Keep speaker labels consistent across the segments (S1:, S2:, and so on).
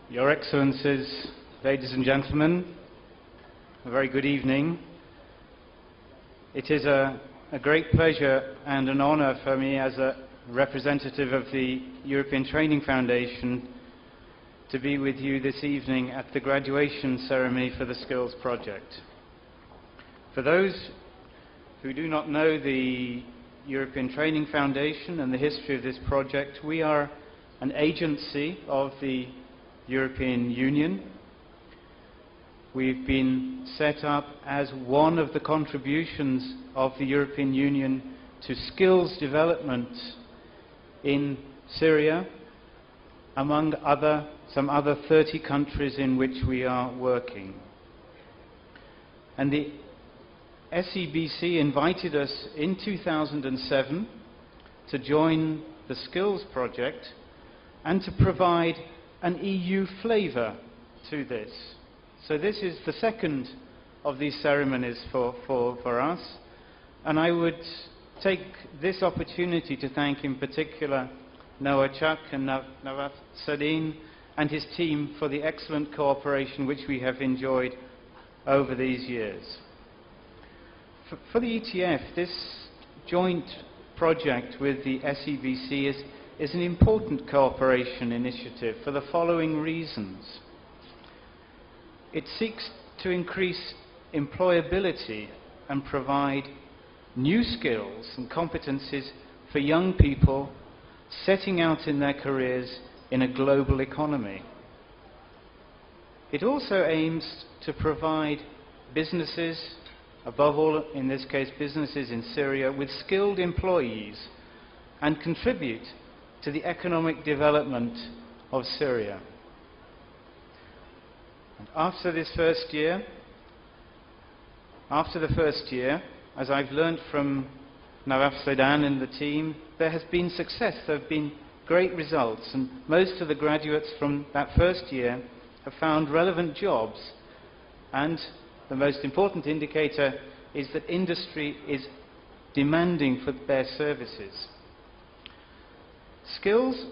S1: Your Excellencies, ladies and gentlemen, a very good evening. It is a great pleasure and an honor for me as a representative of the European Training Foundation to be with you this evening at the graduation ceremony for the Skills Project. For those who do not know the European Training Foundation and the history of this project, we are an agency of the European Union. We've been set up as one of the contributions of the European Union to skills development in Syria, among some other 30 countries in which we are working. And the SEBC invited us in 2007 to join the Skills Project and to provide an EU flavour to this. So this is the second of these ceremonies for us, and I would take this opportunity to thank in particular Nawaf and Nawaf Zeidan and his team for the excellent cooperation which we have enjoyed over these years. For the ETF, this joint project with the SEBC is an important cooperation initiative for the following reasons. It seeks to increase employability and provide new skills and competencies for young people setting out in their careers in a global economy. It also aims to provide businesses, above all in this case businesses in Syria, with skilled employees and contribute to the economic development of Syria. And after the first year, as I've learned from Nawaf Zeidan and the team, there has been success, there have been great results, and most of the graduates from that first year have found relevant jobs, and the most important indicator is that industry is demanding for their services. Skills,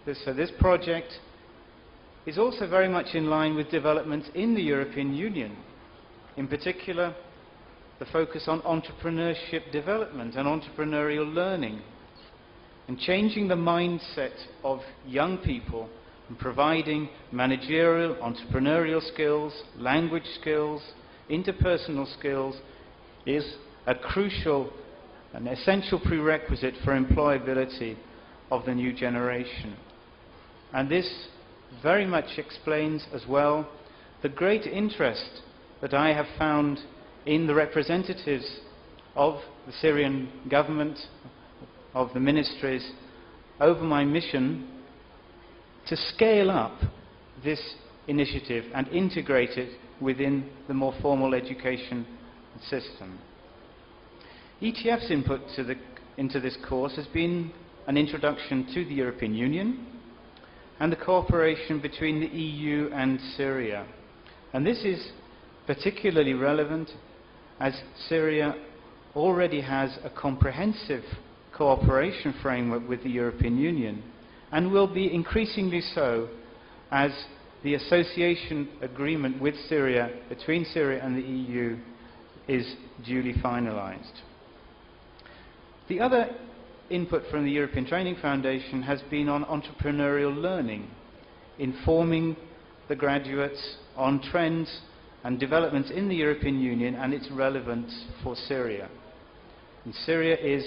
S1: this project is also very much in line with developments in the European Union. In particular, the focus on entrepreneurship development and entrepreneurial learning, and changing the mindset of young people and providing managerial, entrepreneurial skills, language skills, interpersonal skills is a crucial and essential prerequisite for employability of the new generation. And this very much explains as well the great interest that I have found in the representatives of the Syrian government, of the ministries, over my mission to scale up this initiative and integrate it within the more formal education system. ETF's input into this course has been an introduction to the European Union and the cooperation between the EU and Syria. And this is particularly relevant as Syria already has a comprehensive cooperation framework with the European Union, and will be increasingly so as the association agreement with Syria, between Syria and the EU, is duly finalized. The other input from the European Training Foundation has been on entrepreneurial learning, informing the graduates on trends and developments in the European Union and its relevance for Syria. And Syria is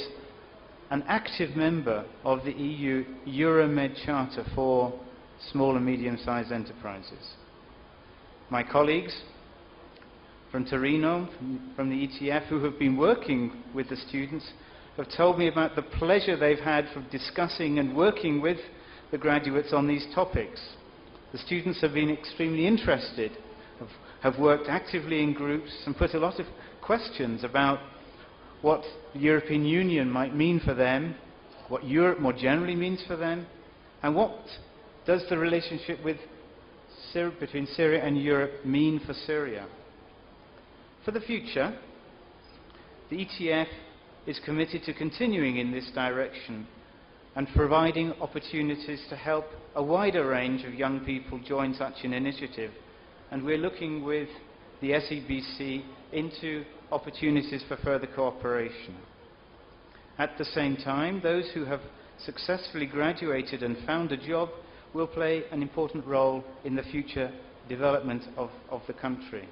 S1: an active member of the EU Euromed Charter for small and medium-sized enterprises. My colleagues from Torino, from the ETF, who have been working with the students, have told me about the pleasure they've had from discussing and working with the graduates on these topics. The students have been extremely interested, have worked actively in groups and put a lot of questions about what the European Union might mean for them, what Europe more generally means for them, and what does the relationship between Syria and Europe mean for Syria. For the future, the ETF is committed to continuing in this direction and providing opportunities to help a wider range of young people join such an initiative. And we're looking with the SEBC into opportunities for further cooperation. At the same time, those who have successfully graduated and found a job will play an important role in the future development of the country.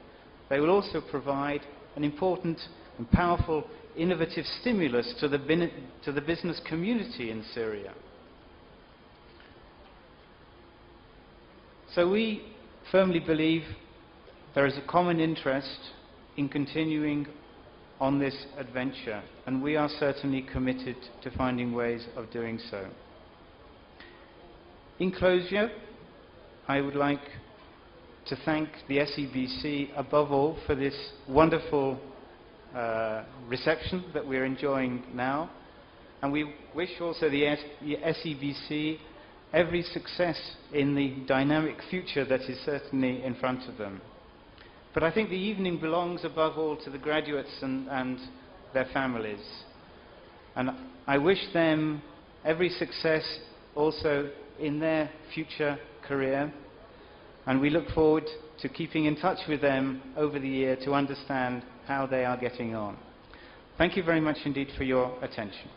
S1: They will also provide an important and powerful innovative stimulus to the business community in Syria. So we firmly believe there is a common interest in continuing on this adventure, and we are certainly committed to finding ways of doing so. In closure, I would like to thank the SEBC above all for this wonderful reception that we're enjoying now, and we wish also the SEBC every success in the dynamic future that is certainly in front of them. But I think the evening belongs above all to the graduates and their families, and I wish them every success also in their future career, and we look forward to keeping in touch with them over the year to understand how they are getting on. Thank you very much indeed for your attention.